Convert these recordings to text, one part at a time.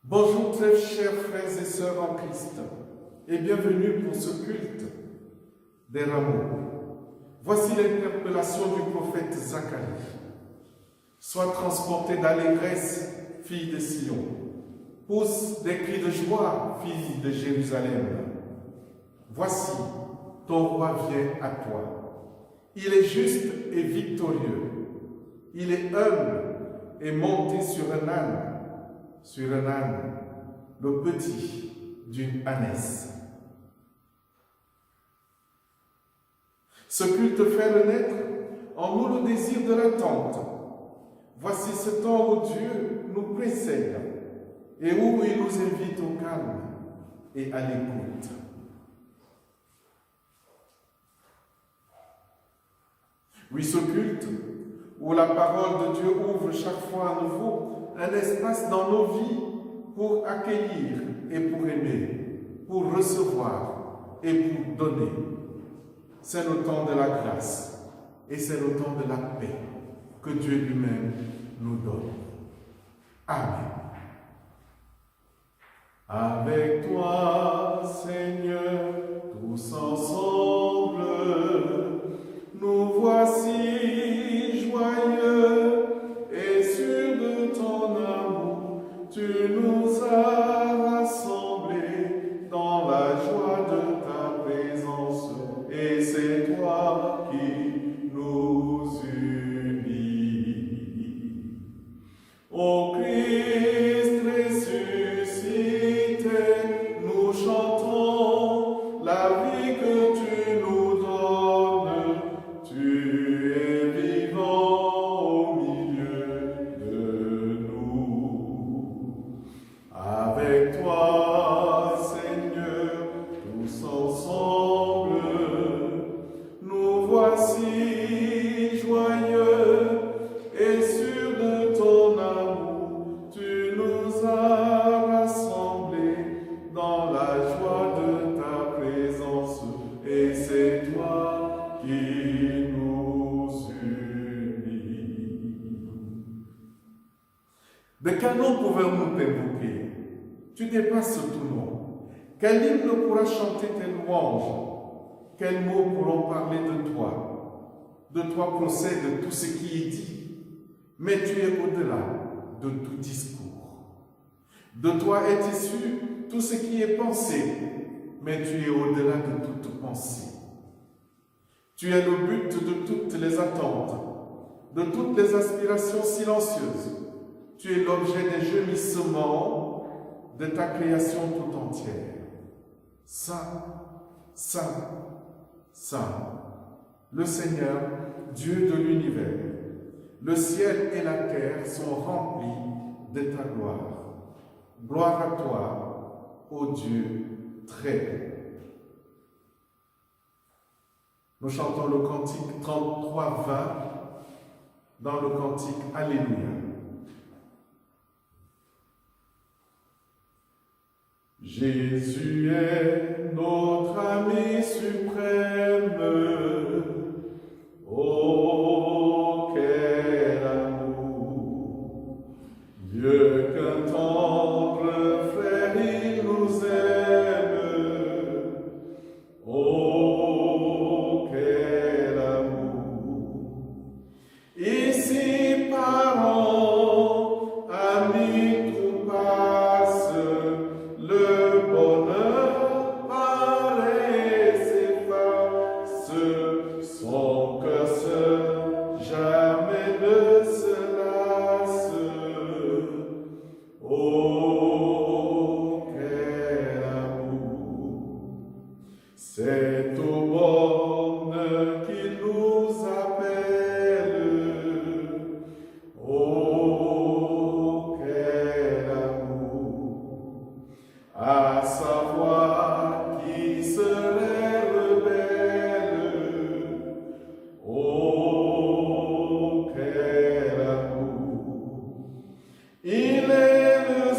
Bonjour très chers frères et sœurs en Christ et bienvenue pour ce culte des rameaux. Voici l'interpellation du prophète Zacharie. Sois transporté d'allégresse, fille de Sion. Pousse des cris de joie, fille de Jérusalem. Voici, ton roi vient à toi. Il est juste et victorieux. Il est humble et monté sur un âne, le petit d'une ânesse. Ce culte fait renaître en nous le désir de l'attente. Voici ce temps où Dieu nous précède et où il nous invite au calme et à l'écoute. Oui, ce culte où la parole de Dieu ouvre chaque fois à nouveau un espace dans nos vies pour accueillir et pour aimer, pour recevoir et pour donner. C'est le temps de la grâce et c'est le temps de la paix que Dieu lui-même nous donne. Amen. Avec toi, Seigneur, tous ensemble, nous voici joyeux et sûrs de ton amour. Tu nous as rassemblés dans la joie de ta présence et c'est toi qui nous unis. Ô Christ ressuscité, nous chantons la vie que tu nous donnes. Tu es vivant au milieu de nous. Avec toi, Seigneur, tous ensemble, nous voici joyeux et sûrs de ton amour. Tu nous as rassemblés dans la joie de ta présence et c'est toi qui nous unis. De quel nom pouvons-nous t'invoquer? Tu dépasses tout nom. Quel hymne pourra chanter tes louanges? Quels mots pourront parler de toi? De toi procède tout ce qui est dit, mais tu es au-delà de tout discours. De toi est issu tout ce qui est pensé, mais tu es au-delà de toute pensée. Tu es le but de toutes les attentes, de toutes les aspirations silencieuses. Tu es l'objet des gémissements de ta création tout entière. Saint, Saint, Saint, le Seigneur, Dieu de l'univers. Le ciel et la terre sont remplis de ta gloire. Gloire à toi, ô Dieu très haut. Nous chantons le cantique 33-20 dans le cantique Alléluia. Jésus est notre ami suprême. Oh, quel amour! Dieu qu'un tendre frère, il nous aime. Oh, quel amour! Ici, parents, amis, tout passe, le bonheur paraît s'efface, son cœur seul jamais ne se lasse. Oh, quel amour! C'est au bonheur qu'il nous appelle. Oh, quel amour! À savoir qui serait rebelle. Oh, quel amour! Il est le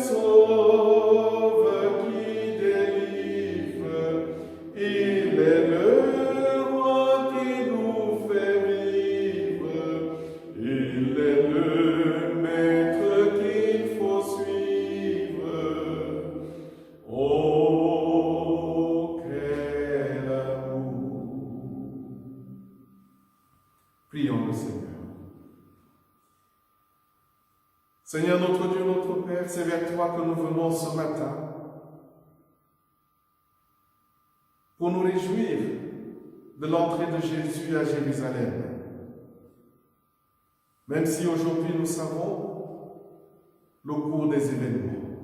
Seigneur notre Dieu, notre Père, c'est vers toi que nous venons ce matin pour nous réjouir de l'entrée de Jésus à Jérusalem. Même si aujourd'hui nous savons le cours des événements.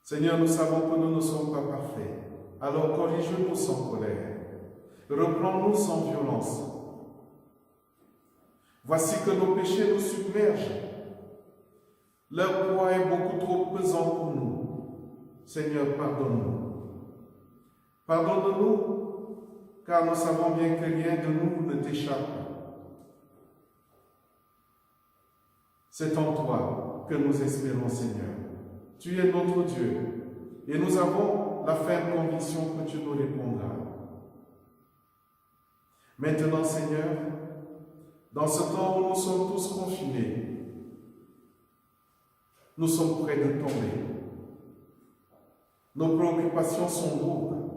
Seigneur, nous savons que nous ne sommes pas parfaits. Alors corrige-nous sans colère. Reprends-nous sans violence. Voici que nos péchés nous submergent. Leur poids est beaucoup trop pesant pour nous. Seigneur, pardonne-nous. Pardonne-nous, car nous savons bien que rien de nous ne t'échappe. C'est en toi que nous espérons, Seigneur. Tu es notre Dieu, et nous avons la ferme conviction que tu nous répondras. Maintenant, Seigneur, dans ce temps où nous sommes tous confinés, nous sommes près de tomber. Nos préoccupations sont lourdes.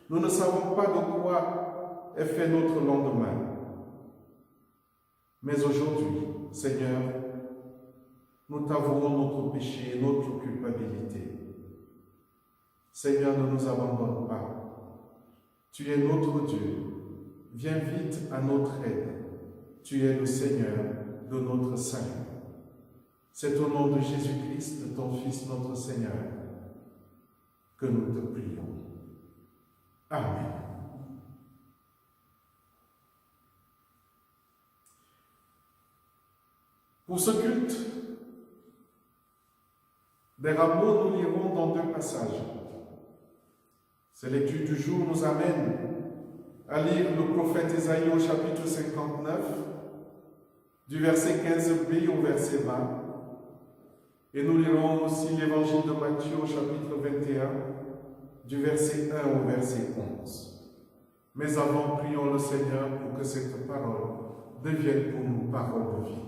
Nous ne savons pas de quoi est fait notre lendemain. Mais aujourd'hui, Seigneur, nous t'avouons notre péché et notre culpabilité. Seigneur, ne nous abandonne pas. Tu es notre Dieu. Viens vite à notre aide. Tu es le Seigneur de notre salut. C'est au nom de Jésus-Christ, ton Fils, notre Seigneur, que nous te prions. Amen. Pour ce culte des rameaux, nous lirons dans deux passages. Cette lecture du jour nous amène à lire le prophète Ésaïe au chapitre 59, du verset 15b au verset 20. Et nous lirons aussi l'évangile de Matthieu au chapitre 21, du verset 1 au verset 11. Mais avant, prions le Seigneur pour que cette parole devienne pour nous parole de vie.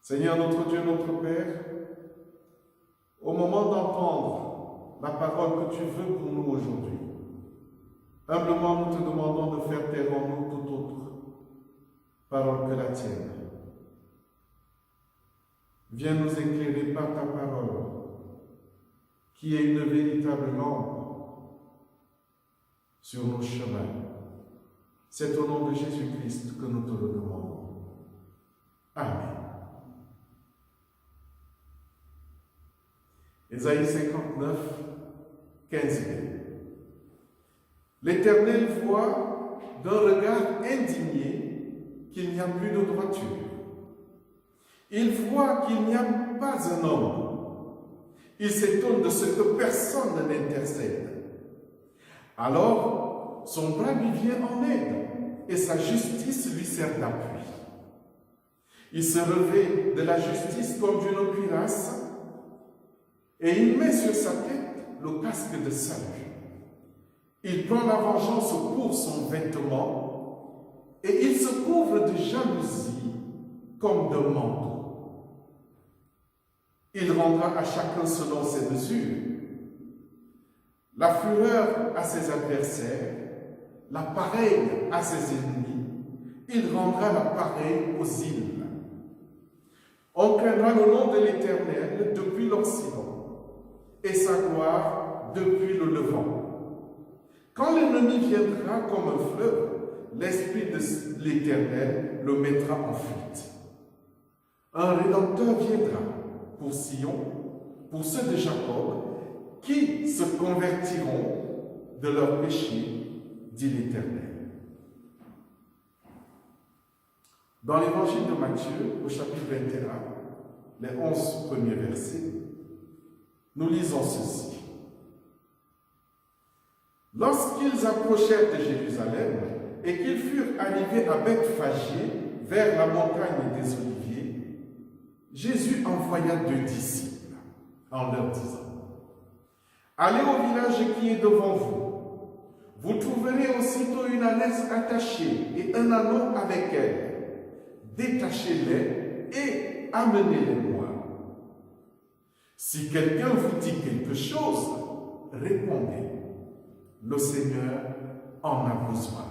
Seigneur notre Dieu, notre Père, au moment d'entendre la parole que tu veux pour nous aujourd'hui, humblement nous te demandons de faire taire en nous toute autre parole que la tienne. Viens nous éclairer par ta parole, qui est une véritable lampe sur nos chemins. C'est au nom de Jésus-Christ que nous te le demandons. Amen. Ésaïe 59, 15b. L'Éternel voit d'un regard indigné qu'il n'y a plus de droiture. Il voit qu'il n'y a pas un homme. Il s'étonne de ce que personne n'intercède. Alors, son bras lui vient en aide et sa justice lui sert d'appui. Il se revêt de la justice comme d'une cuirasse et il met sur sa tête le casque de salut. Il prend la vengeance pour son vêtement et il se couvre de jalousie comme de manteau. Il rendra à chacun selon ses mesures. La fureur à ses adversaires, la pareille à ses ennemis. Il rendra la pareille aux îles. On craindra le nom de l'Éternel depuis l'Occident et sa gloire depuis le Levant. Quand l'ennemi viendra comme un fleuve, l'Esprit de l'Éternel le mettra en fuite. Un Rédempteur viendra pour Sion, pour ceux de Jacob, qui se convertiront de leurs péchés, dit l'Éternel. Dans l'évangile de Matthieu, au chapitre 21, les 11 premiers versets, nous lisons ceci. Lorsqu'ils approchèrent de Jérusalem et qu'ils furent arrivés à Bethphagée, vers la montagne des Oliviers, Jésus envoya 2 disciples en leur disant: allez au village qui est devant vous. Vous trouverez aussitôt une ânesse attachée et un ânon avec elle. Détachez-les et amenez-les-moi. Si quelqu'un vous dit quelque chose, répondez: le Seigneur en a besoin.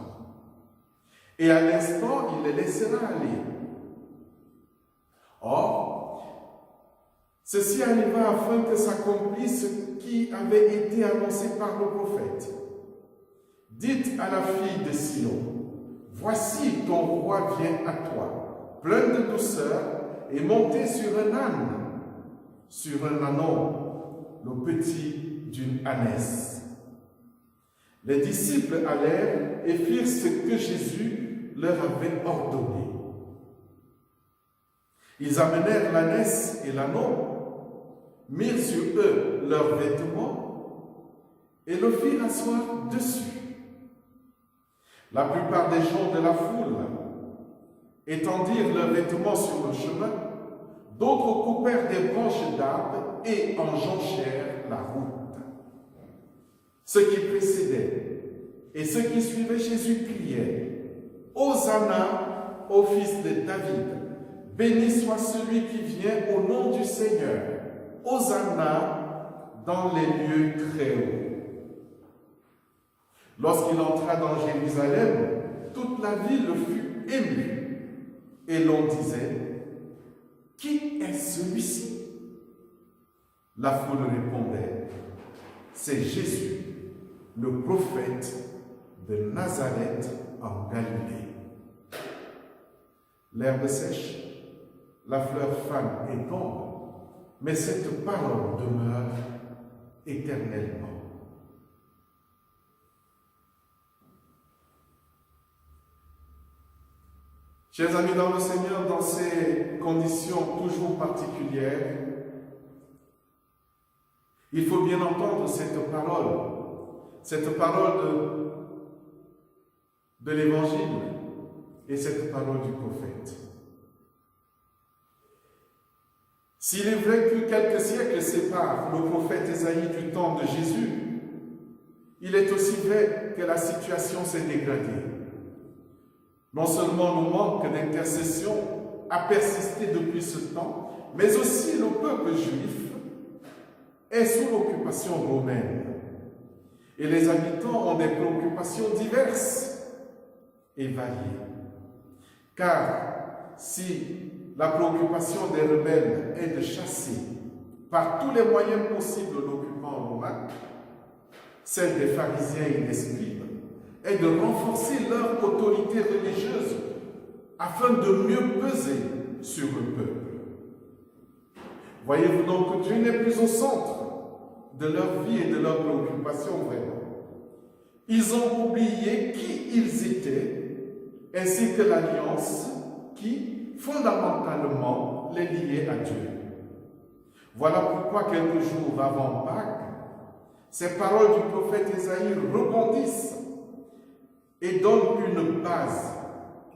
Et à l'instant, il les laissera aller. Or, ceci arriva afin que s'accomplisse ce qui avait été annoncé par le prophète. Dites à la fille de Sion, voici ton roi vient à toi, plein de douceur, et monté sur un âne, sur un ânon, le petit d'une ânesse. Les disciples allèrent et firent ce que Jésus leur avait ordonné. Ils amenèrent l'ânesse et l'ânon, mirent sur eux leurs vêtements et le firent asseoir dessus. La plupart des gens de la foule étendirent leurs vêtements sur le chemin, d'autres coupèrent des branches d'arbres et enjonchèrent la route. Ceux qui précédaient et ceux qui suivaient Jésus criaient « Hosanna au fils de David ! Béni soit celui qui vient au nom du Seigneur! Hosanna dans les lieux très hauts !» Lorsqu'il entra dans Jérusalem, toute la ville fut émue, et l'on disait « Qui est celui-ci » La foule répondait « C'est Jésus, le prophète de Nazareth en Galilée. » L'herbe sèche, la fleur fane et tombe, mais cette parole demeure éternellement. Chers amis dans le Seigneur, dans ces conditions toujours particulières, il faut bien entendre cette parole de l'Évangile et cette parole du prophète. S'il est vrai que quelques siècles séparent le prophète Ésaïe du temps de Jésus, il est aussi vrai que la situation s'est dégradée. Non seulement le manque d'intercession a persisté depuis ce temps, mais aussi le peuple juif est sous l'occupation romaine. Et les habitants ont des préoccupations diverses et variées. Car si la préoccupation des rebelles est de chasser par tous les moyens possibles l'occupant romain, celle des pharisiens et des scribes est de renforcer leur autorité religieuse afin de mieux peser sur le peuple. Voyez-vous donc que Dieu n'est plus au centre de leur vie et de leurs préoccupations vraiment. Ils ont oublié qui ils étaient, ainsi que l'alliance qui, fondamentalement, les liait à Dieu. Voilà pourquoi quelques jours avant Pâques, ces paroles du prophète Ésaïe rebondissent et donnent une base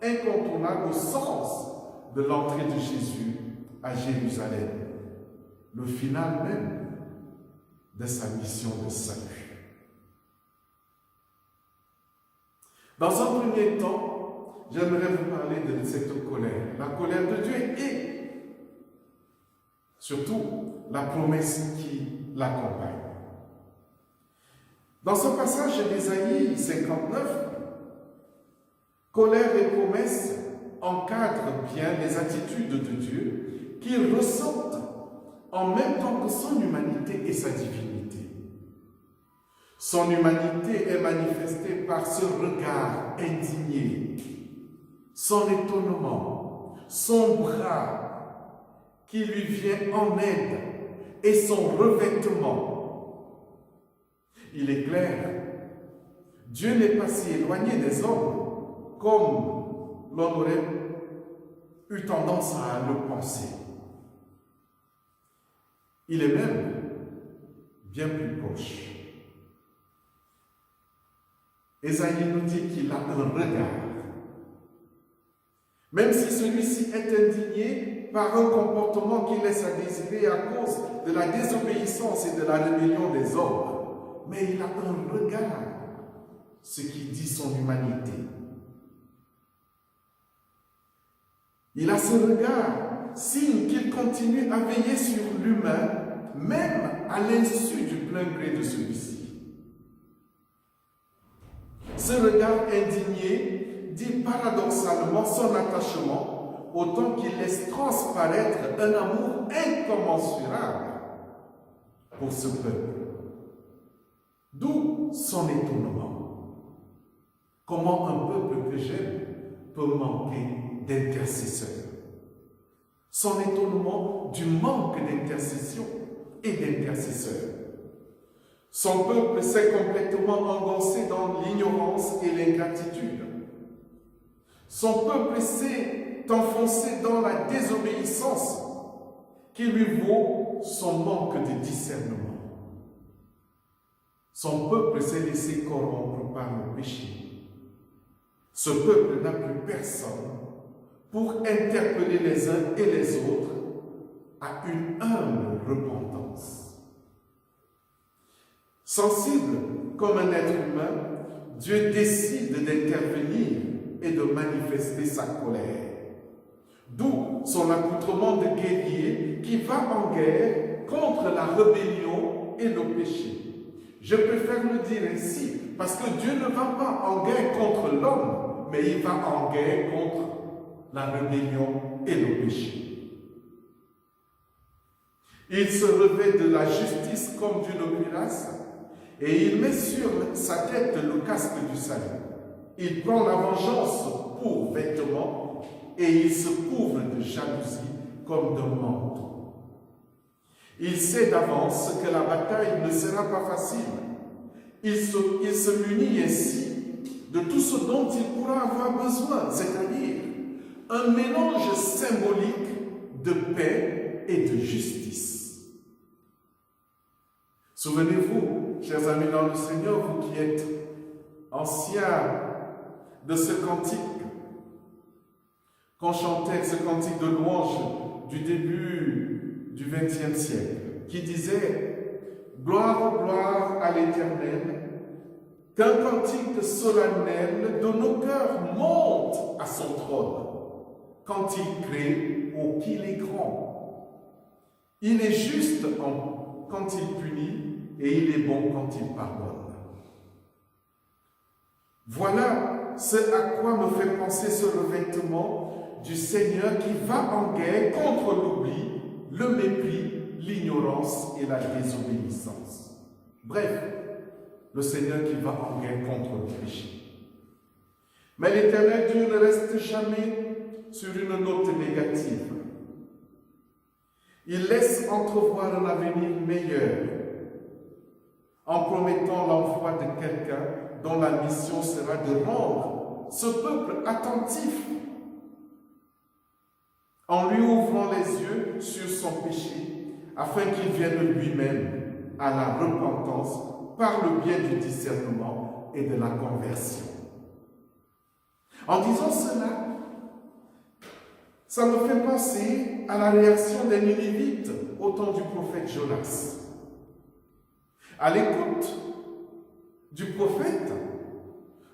incontournable au sens de l'entrée de Jésus à Jérusalem, le final même de sa mission de salut. Dans un premier temps, j'aimerais vous parler de cette colère, la colère de Dieu et surtout la promesse qui l'accompagne. Dans ce passage d'Ésaïe 59, colère et promesse encadrent bien les attitudes de Dieu qu'il ressente en même temps que son humanité et sa divinité. Son humanité est manifestée par ce regard indigné, son étonnement, son bras qui lui vient en aide et son revêtement. Il est clair, Dieu n'est pas si éloigné des hommes comme l'on aurait eu tendance à le penser. Il est même bien plus proche. Ésaïe nous dit qu'il a un regard. Même si celui-ci est indigné par un comportement qui laisse à désirer à cause de la désobéissance et de la rébellion des hommes, mais il a un regard, ce qui dit son humanité. Il a ce regard, signe qu'il continue à veiller sur l'humain, même à l'insu du plein gré de celui-ci. Ce regard indigné dit paradoxalement son attachement, autant qu'il laisse transparaître un amour incommensurable pour ce peuple. D'où son étonnement. Comment un peuple que j'aime peut manquer d'intercesseurs? Son étonnement du manque d'intercession et d'intercesseurs. Son peuple s'est complètement engoncé dans l'ignorance et l'ingratitude. Son peuple s'est enfoncé dans la désobéissance qui lui vaut son manque de discernement. Son peuple s'est laissé corrompre par le péché. Ce peuple n'a plus personne pour interpeller les uns et les autres à une humble repentance. Sensible comme un être humain, Dieu décide d'intervenir et de manifester sa colère. D'où son accoutrement de guerrier qui va en guerre contre la rébellion et le péché. Je préfère le dire ainsi, parce que Dieu ne va pas en guerre contre l'homme, mais il va en guerre contre la rébellion et le péché. Il se revêt de la justice comme d'une cuirasse et il met sur sa tête le casque du salut. Il prend la vengeance pour vêtement et il se couvre de jalousie comme d'un manteau. Il sait d'avance que la bataille ne sera pas facile. Il se munit ainsi de tout ce dont il pourra avoir besoin, c'est-à-dire un mélange symbolique de paix et de justice. Souvenez-vous, chers amis dans le Seigneur, vous qui êtes anciens de ce cantique qu'on chantait, ce cantique de louange du début du XXe siècle, qui disait « Gloire, gloire à l'Éternel, qu'un cantique solennel de nos cœurs monte à son trône, quand il crée ou qu'il est grand. Il est juste quand il punit et il est bon quand il pardonne. » Voilà ce à quoi me fait penser ce revêtement du Seigneur qui va en guerre contre l'oubli, le mépris, l'ignorance et la désobéissance. Bref, le Seigneur qui va en guerre contre le péché. Mais l'Éternel Dieu ne reste jamais sur une note négative. Il laisse entrevoir un avenir meilleur en promettant l'envoi de quelqu'un dont la mission sera de rendre ce peuple attentif en lui ouvrant les yeux sur son péché afin qu'il vienne lui-même à la repentance par le biais du discernement et de la conversion. En disant cela, ça me fait penser à la réaction des Ninivites au temps du prophète Jonas. À l'écoute du prophète,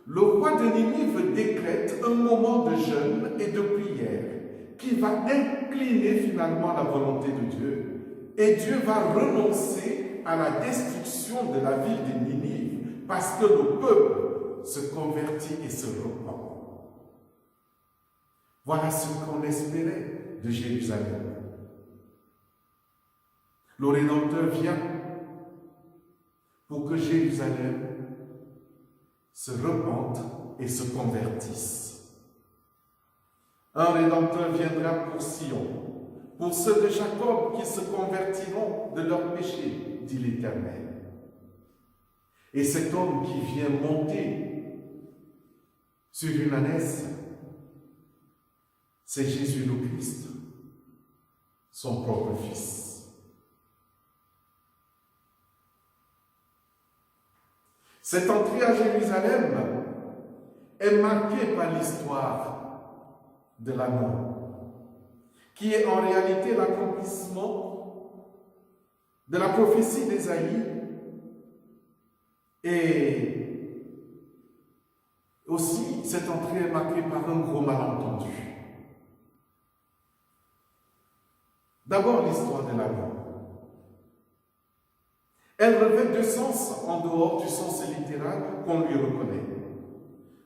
le roi de Ninive décrète un moment de jeûne et de prière qui va incliner finalement la volonté de Dieu. Et Dieu va renoncer à la destruction de la ville de Ninive parce que le peuple se convertit et se repent. Voilà ce qu'on espérait de Jérusalem. Le Rédempteur vient pour que Jérusalem se repente et se convertisse. Un Rédempteur viendra pour Sion, pour ceux de Jacob qui se convertiront de leurs péchés, dit l'Éternel. Et cet homme qui vient monter sur une ânesse, c'est Jésus le Christ, son propre Fils. Cette entrée à Jérusalem est marquée par l'histoire de l'agneau, qui est en réalité l'accomplissement de la prophétie d'Ésaïe et aussi cette entrée est marquée par un gros malentendu. D'abord l'histoire de l'agneau. Elle revêt deux sens en dehors du sens littéral qu'on lui reconnaît.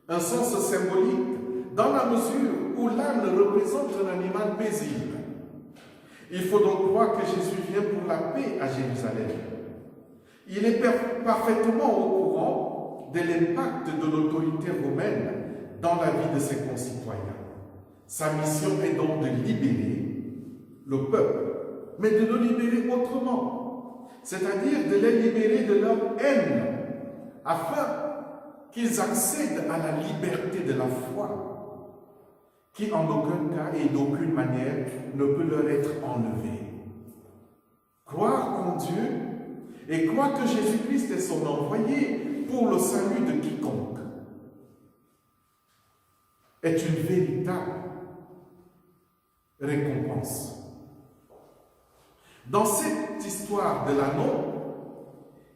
Un sens symbolique dans la mesure où l'âne représente un animal paisible. Il faut donc croire que Jésus vient pour la paix à Jérusalem. Il est parfaitement au courant de l'impact de l'autorité romaine dans la vie de ses concitoyens. Sa mission est donc de libérer le peuple, mais de le libérer autrement, c'est-à-dire de les libérer de leur haine, afin qu'ils accèdent à la liberté de la foi, qui en aucun cas et d'aucune manière ne peut leur être enlevée. Croire en Dieu et croire que Jésus-Christ est son envoyé pour le salut de quiconque est une véritable récompense. Dans cette histoire de l'anneau,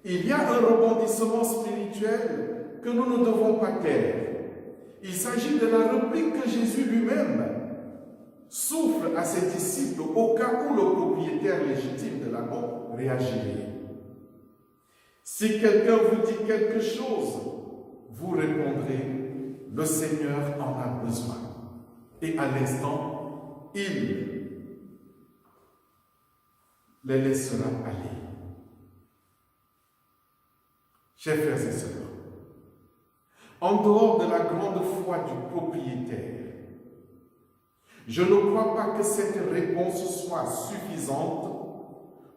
il y a un rebondissement spirituel que nous ne devons pas taire. Il s'agit de la réplique que Jésus lui-même souffle à ses disciples au cas où le propriétaire légitime de l'anneau réagirait. Si quelqu'un vous dit quelque chose, vous répondrez, le Seigneur en a besoin. Et à l'instant, il les laissera aller. Chers frères et sœurs, en dehors de la grande foi du propriétaire, je ne crois pas que cette réponse soit suffisante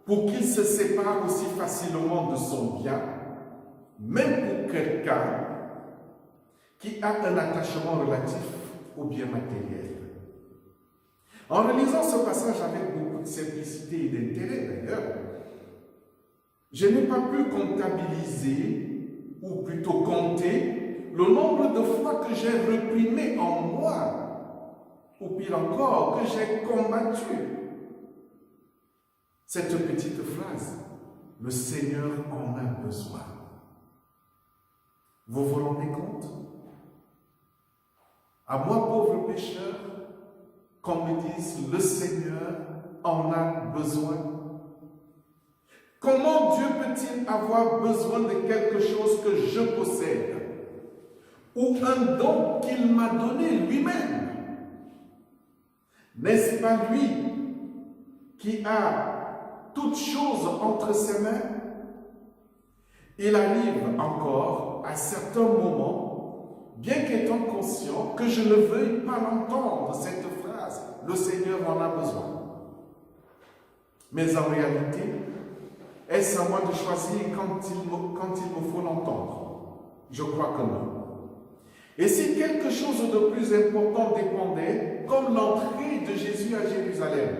pour qu'il se sépare aussi facilement de son bien, même pour quelqu'un qui a un attachement relatif au bien matériel. En relisant ce passage avec beaucoup de simplicité et d'intérêt d'ailleurs, je n'ai pas pu comptabiliser, ou plutôt compter, le nombre de fois que j'ai réprimé en moi, ou pire encore, que j'ai combattu cette petite phrase, le Seigneur en a besoin. Vous vous rendez compte? À moi, pauvre pécheur, qu'on me dise, le Seigneur en a besoin. Comment Dieu peut-il avoir besoin de quelque chose que je possède ou un don qu'il m'a donné lui-même? N'est-ce pas lui qui a toutes choses entre ses mains? Il arrive encore à certains moments, bien qu'étant conscient que je ne veuille pas l'entendre, cette phrase, le Seigneur en a besoin. Mais en réalité, est-ce à moi de choisir quand il me faut l'entendre? Je crois que non. Et si quelque chose de plus important dépendait, comme l'entrée de Jésus à Jérusalem,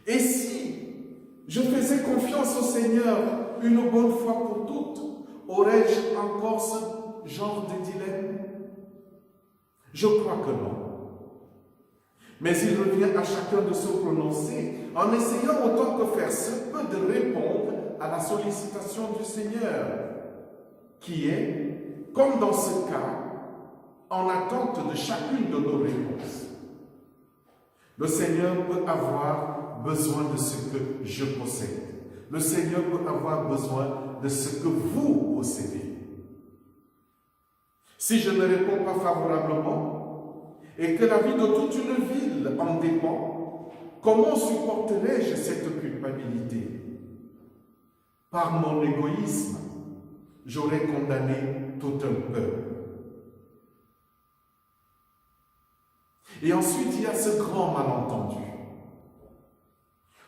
et si je faisais confiance au Seigneur une bonne fois pour toutes, aurais-je encore ce genre de dilemme? Je crois que non. Mais il revient à chacun de se prononcer en essayant autant que faire se peut de répondre à la sollicitation du Seigneur, qui est, comme dans ce cas, en attente de chacune de nos réponses. Le Seigneur peut avoir besoin de ce que je possède. Le Seigneur peut avoir besoin de ce que vous possédez. Si je ne réponds pas favorablement, et que la vie de toute une ville en dépend, comment supporterai-je cette culpabilité? Par mon égoïsme, j'aurais condamné tout un peuple. Et ensuite, il y a ce grand malentendu.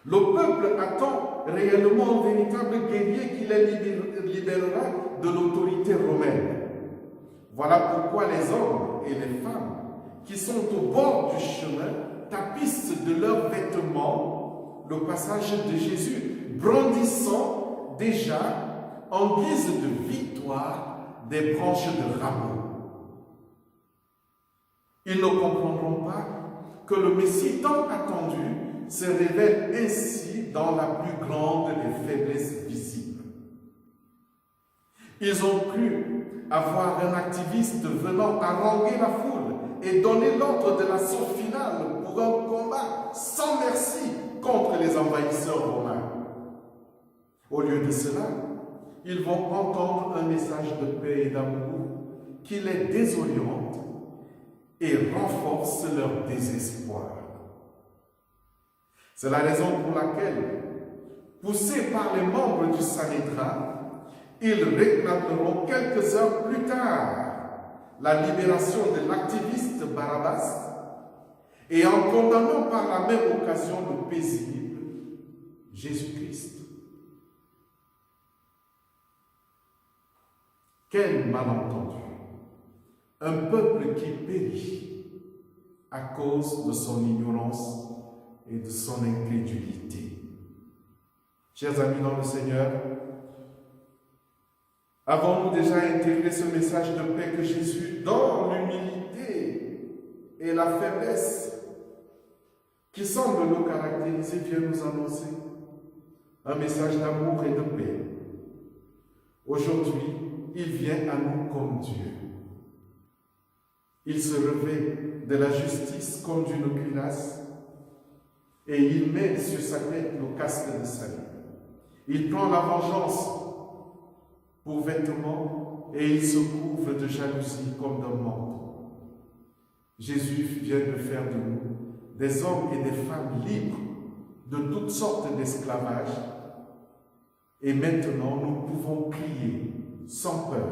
Le peuple attend réellement un véritable guerrier qui les libérera de l'autorité romaine. Voilà pourquoi les hommes et les femmes qui sont au bord du chemin tapissent de leurs vêtements le passage de Jésus, brandissant déjà en guise de victoire des branches de rameaux. Ils ne comprendront pas que le Messie tant attendu se révèle ainsi dans la plus grande des faiblesses visibles. Ils ont cru avoir un activiste venant haranguer la foule et donner l'ordre de l'assaut final pour un combat sans merci contre les envahisseurs romains. Au lieu de cela, ils vont entendre un message de paix et d'amour qui les désoriente et renforce leur désespoir. C'est la raison pour laquelle, poussés par les membres du Sanhédrin, ils réclameront quelques heures plus tard la libération de l'activiste Barabbas et en condamnant par la même occasion le paisible Jésus-Christ. Quel malentendu! Un peuple qui périt à cause de son ignorance et de son incrédulité. Chers amis dans le Seigneur, avons-nous déjà intégré ce message de paix que Jésus, dans l'humilité et la faiblesse qui semble le caractériser, vient nous annoncer? Un message d'amour et de paix. Aujourd'hui, il vient à nous comme Dieu. Il se revêt de la justice comme d'une cuirasse et il met sur sa tête le casque de salut. Il prend la vengeance pour vêtement et il se couvre de jalousie comme d'un manteau. Jésus vient de faire de nous des hommes et des femmes libres de toutes sortes d'esclavage et maintenant nous pouvons crier sans peur,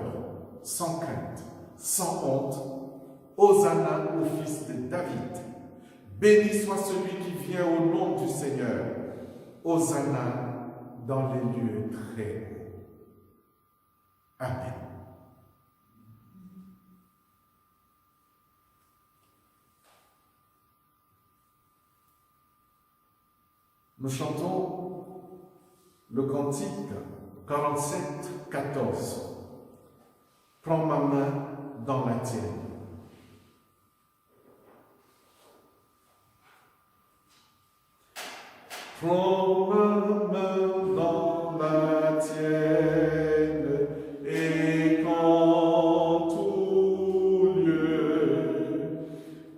sans crainte, sans honte: Hosanna au fils de David. Béni soit celui qui vient au nom du Seigneur. Hosanna dans les lieux très hauts. Amen. Nous chantons le cantique 47, 14. Prends ma main dans la tienne. Prends ma main dans la tienne et qu'en tout lieu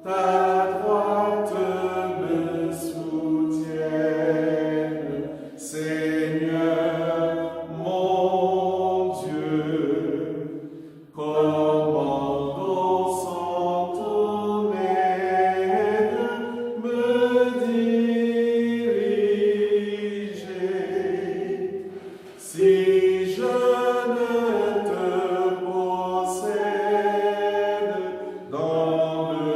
ta droite me soutienne, Seigneur mon Dieu, commandons sans ton aide, me diriger. Si je ne te possède dans le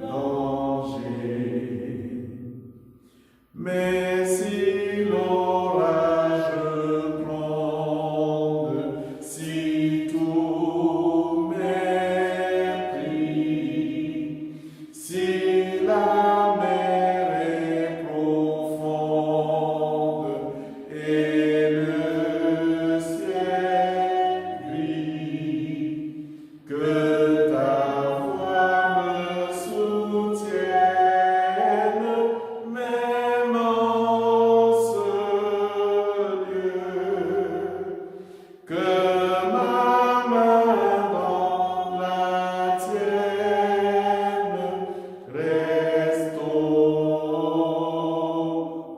danger, mais si l'orage gronde, si tout m'est pris, si la mer est profonde et le ciel gris, que ta voix me soutienne, même en ce lieu, que ma main dans la tienne reste, ô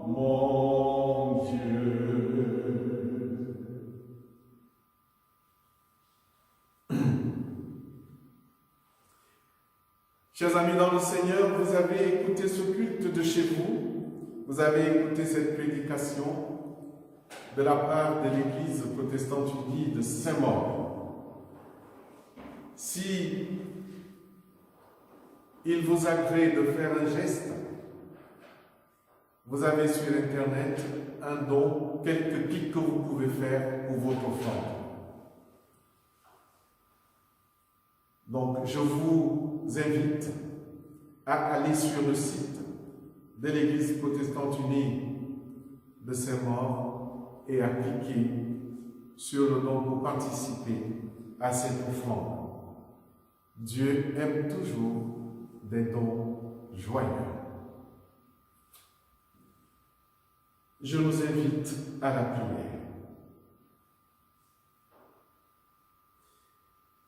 mon Dieu. Chers amis dans le Seigneur, vous avez écouté ce culte de chez vous, vous avez écouté cette prédication de la part de l'Église protestante unie de Saint-Maur. Si il vous agrée de faire un geste, vous avez sur Internet un don, quelques clics que vous pouvez faire pour votre offrande. Donc, je vous invite à aller sur le site de l'Église protestante unie de Saint-Maur et à cliquer sur le don pour participer à cette offrande. Dieu aime toujours des dons joyeux. Je nous invite à la prière.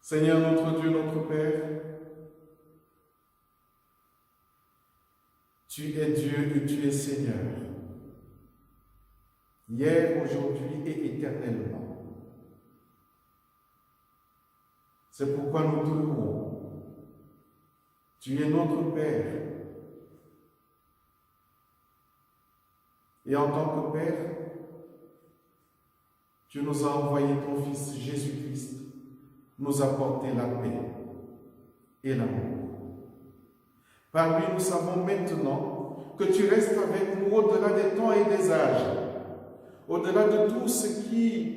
Seigneur notre Dieu, notre Père, tu es Dieu et tu es Seigneur, hier, aujourd'hui et éternellement. C'est pourquoi nous te louons. Tu es notre Père. Et en tant que Père, tu nous as envoyé ton Fils Jésus-Christ nous apporter la paix et l'amour. Par lui, nous savons maintenant que tu restes avec nous au-delà des temps et des âges, au-delà de tout ce qui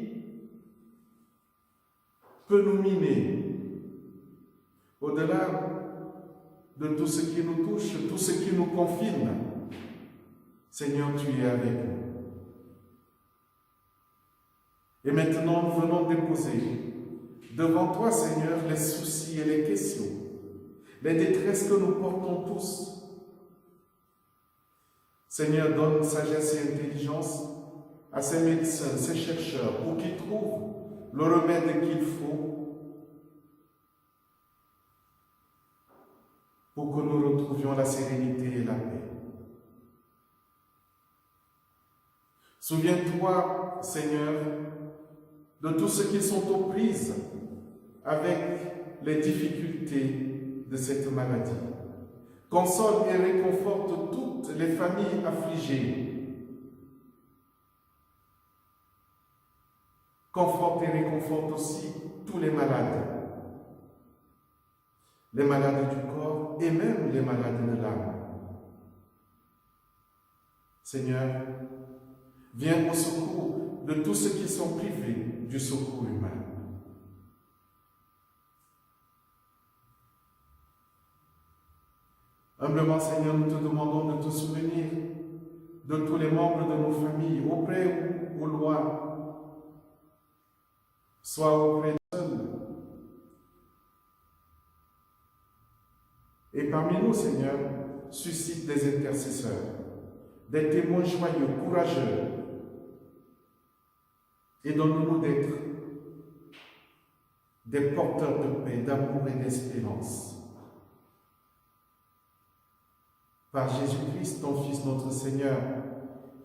peut nous miner, au-delà de tout ce qui nous touche, tout ce qui nous confine. Seigneur, tu es avec nous. Et maintenant, nous venons déposer devant toi, Seigneur, les soucis et les questions, les détresses que nous portons tous. Seigneur, donne sagesse et intelligence à ces médecins, ces chercheurs, pour qu'ils trouvent le remède qu'il faut pour que nous retrouvions la sérénité et la paix. Souviens-toi, Seigneur, de tous ceux qui sont aux prises avec les difficultés de cette maladie. Console et réconforte toutes les familles affligées. Conforte et réconforte aussi tous les malades du corps et même les malades de l'âme. Seigneur, viens au secours de tous ceux qui sont privés du secours humain. Humblement, Seigneur, nous te demandons de te souvenir de tous les membres de nos familles, auprès ou au loin, soit auprès de seuls. Et parmi nous, Seigneur, suscite des intercesseurs, des témoins joyeux, courageux, et donne-nous d'être des porteurs de paix, d'amour et d'espérance. Par Jésus-Christ, ton Fils, notre Seigneur,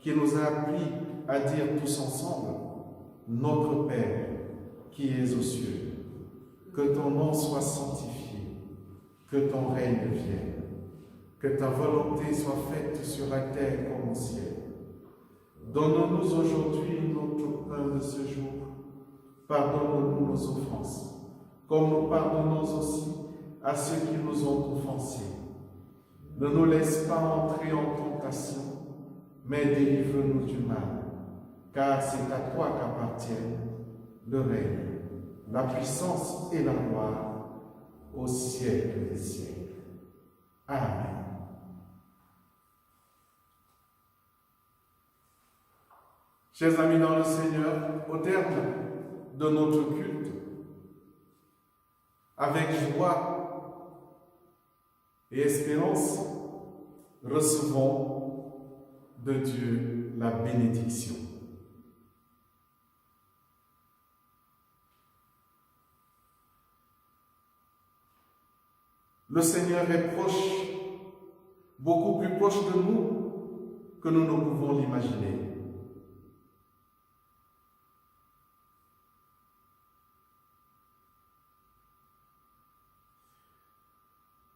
qui nous a appris à dire tous ensemble, notre Père, qui es aux cieux, que ton nom soit sanctifié, que ton règne vienne, que ta volonté soit faite sur la terre comme au ciel. Donne-nous aujourd'hui notre pain de ce jour. Pardonne-nous nos offenses, comme nous pardonnons aussi à ceux qui nous ont offensés. Ne nous laisse pas entrer en tentation, mais délivre-nous du mal, car c'est à toi qu'appartiennent le règne, la puissance et la gloire au siècle des siècles. Amen. Chers amis dans le Seigneur, au terme de notre culte, avec joie et espérance, recevons de Dieu la bénédiction. Le Seigneur est proche, beaucoup plus proche de nous que nous ne pouvons l'imaginer.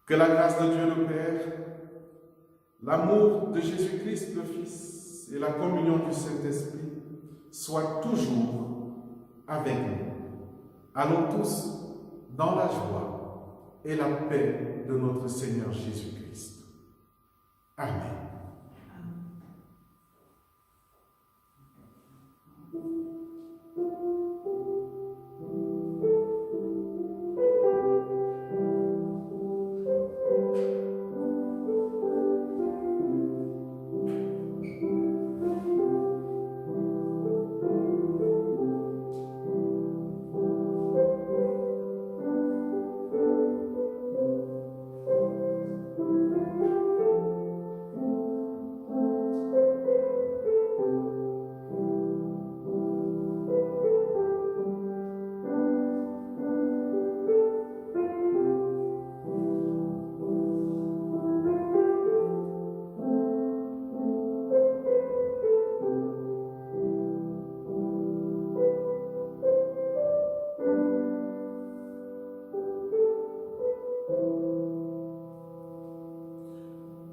Que la grâce de Dieu le Père, l'amour de Jésus-Christ le Fils et la communion du Saint-Esprit soient toujours avec nous. Allons tous dans la joie et la paix de notre Seigneur Jésus-Christ. Amen.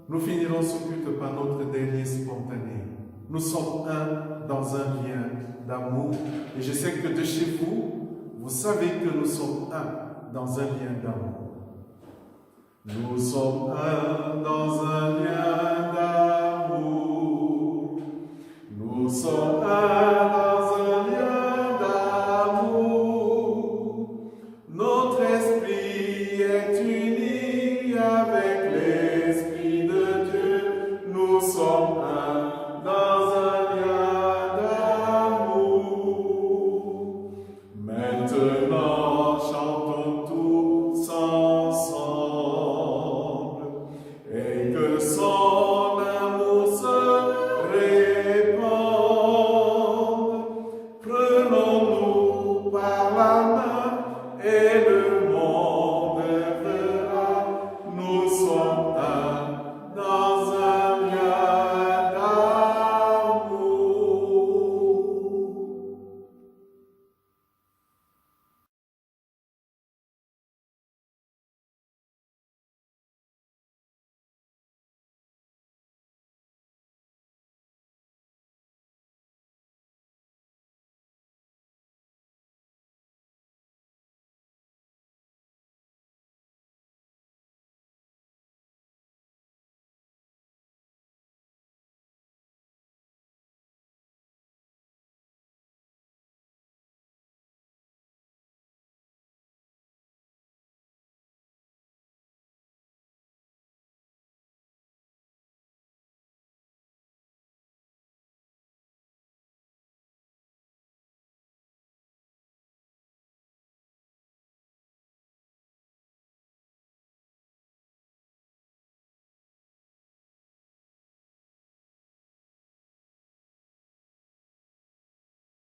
Nous finirons ce culte par notre dernier spontané. Nous sommes un dans un lien d'amour. Et je sais que de chez vous, vous savez que nous sommes un dans un lien d'amour. Nous sommes un dans un lien d'amour. Nous sommes un dans un lien d'amour. Notre esprit est uni avec l'Esprit de Dieu. Nous sommes un dans un lien d'amour. Maintenant, chantons tous ensemble et que son